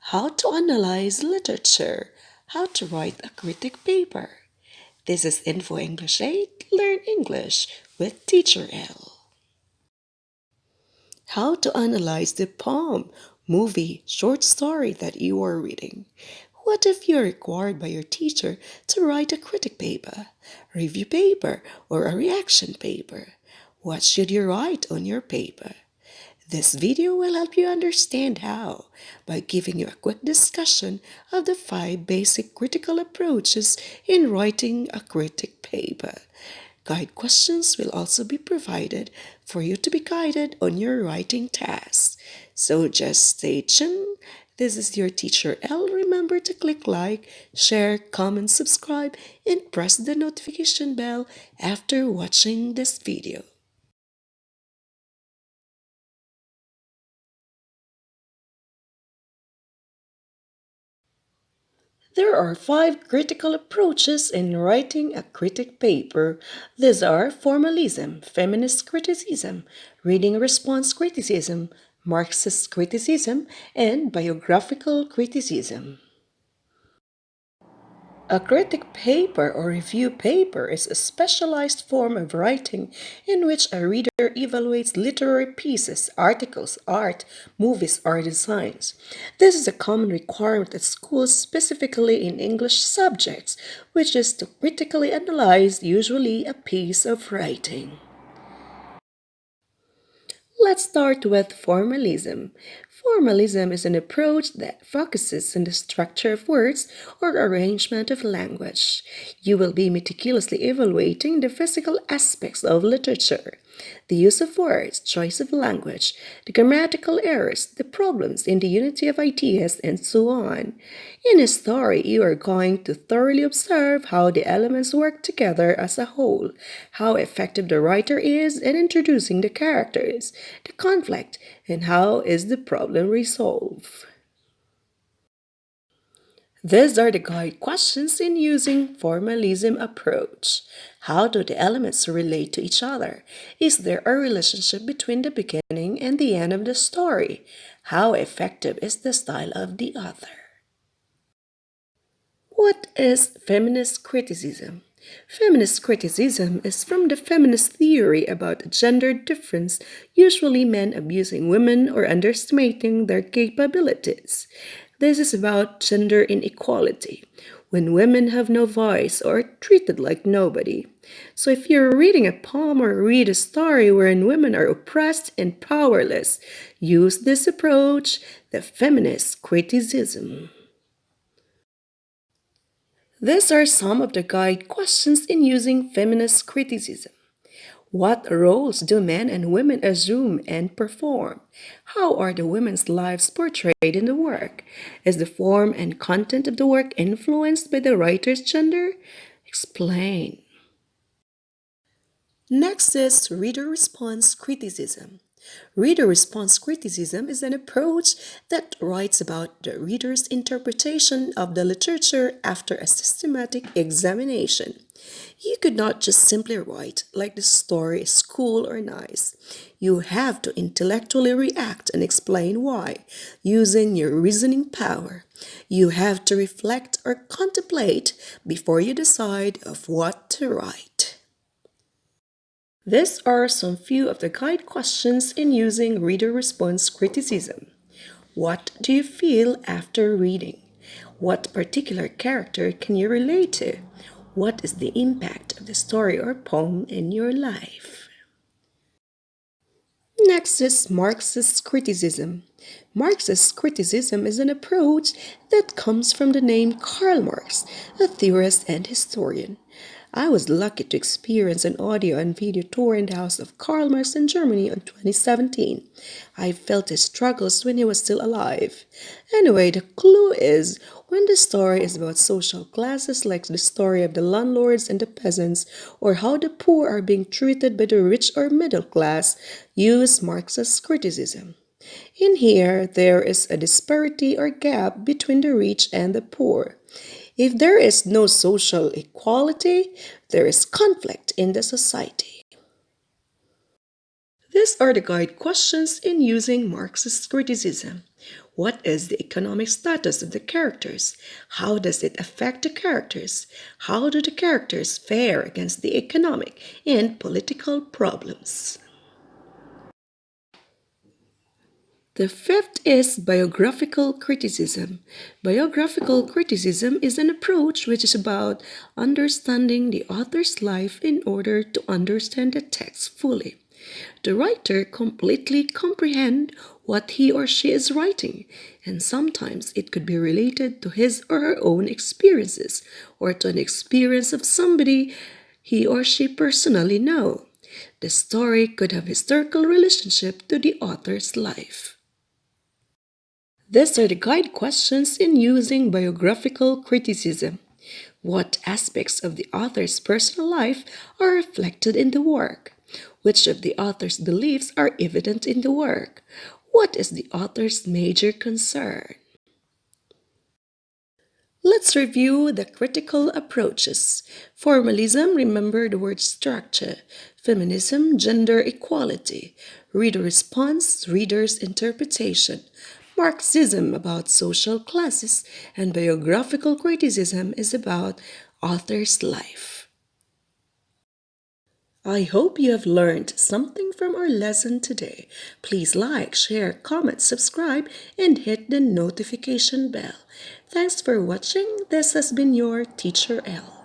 How to analyze literature, how to write a critic paper. This is Info English 8, Learn English with Teacher L. How to analyze the poem, movie, short story that you are reading. What if you're required by your teacher to write a critic paper, review paper, or a reaction paper? What should you write on your paper? This video will help you understand how by giving you a quick discussion of the 5 basic critical approaches in writing a critic paper. Guide questions will also be provided for you to be guided on your writing tasks. So just stay tuned. This is your teacher L. Remember to click like, share, comment, subscribe, and press the notification bell after watching this video. There are 5 critical approaches in writing a critic paper. These are formalism, feminist criticism, reading response criticism, Marxist criticism, and biographical criticism. A critic paper or review paper is a specialized form of writing in which a reader evaluates literary pieces, articles, art, movies, or designs. This is a common requirement at schools, specifically in English subjects, which is to critically analyze usually a piece of writing. Let's start with formalism. Formalism is an approach that focuses on the structure of words or arrangement of language. You will be meticulously evaluating the physical aspects of literature, the use of words, choice of language, the grammatical errors, the problems in the unity of ideas, and so on. In a story, you are going to thoroughly observe how the elements work together as a whole, how effective the writer is in introducing the characters, the conflict, and how is the problem resolved. These are the guide questions in using formalism approach. How do the elements relate to each other? Is there a relationship between the beginning and the end of the story? How effective is the style of the author? What is feminist criticism? Feminist criticism is from the feminist theory about gender difference, usually men abusing women or underestimating their capabilities. This is about gender inequality, when women have no voice or are treated like nobody. So if you're reading a poem or read a story wherein women are oppressed and powerless, use this approach, the feminist criticism. These are some of the guide questions in using feminist criticism. What roles do men and women assume and perform? How are the women's lives portrayed in the work? Is the form and content of the work influenced by the writer's gender? Explain. Next is reader response criticism. Reader response criticism is an approach that writes about the reader's interpretation of the literature after a systematic examination. You could not just simply write like the story is cool or nice. You have to intellectually react and explain why, using your reasoning power. You have to reflect or contemplate before you decide of what to write. These are some few of the guide questions in using reader response criticism. What do you feel after reading? What particular character can you relate to? What is the impact of the story or poem in your life? Next is Marxist criticism. Marxist criticism is an approach that comes from the name Karl Marx, a theorist and historian. I was lucky to experience an audio and video tour in the house of Karl Marx in Germany in 2017. I felt his struggles when he was still alive. Anyway, the clue is when the story is about social classes like the story of the landlords and the peasants, or how the poor are being treated by the rich or middle class, use Marxist criticism. In here, there is a disparity or gap between the rich and the poor. If there is no social equality, there is conflict in the society. These are the guide questions in using Marxist criticism. What is the economic status of the characters? How does it affect the characters? How do the characters fare against the economic and political problems? The fifth is biographical criticism. Biographical criticism is an approach which is about understanding the author's life in order to understand the text fully. The writer completely comprehend what he or she is writing, and sometimes it could be related to his or her own experiences or to an experience of somebody he or she personally know. The story could have historical relationship to the author's life. These are the guide questions in using biographical criticism. What aspects of the author's personal life are reflected in the work? Which of the author's beliefs are evident in the work? What is the author's major concern? Let's review the critical approaches. Formalism, remember the word structure. Feminism, gender equality. Reader response, reader's interpretation. Marxism, about social classes. And biographical criticism is about author's life. I hope you have learned something from our lesson today. Please like, share, comment, subscribe, and hit the notification bell. Thanks for watching. This has been your Teacher L.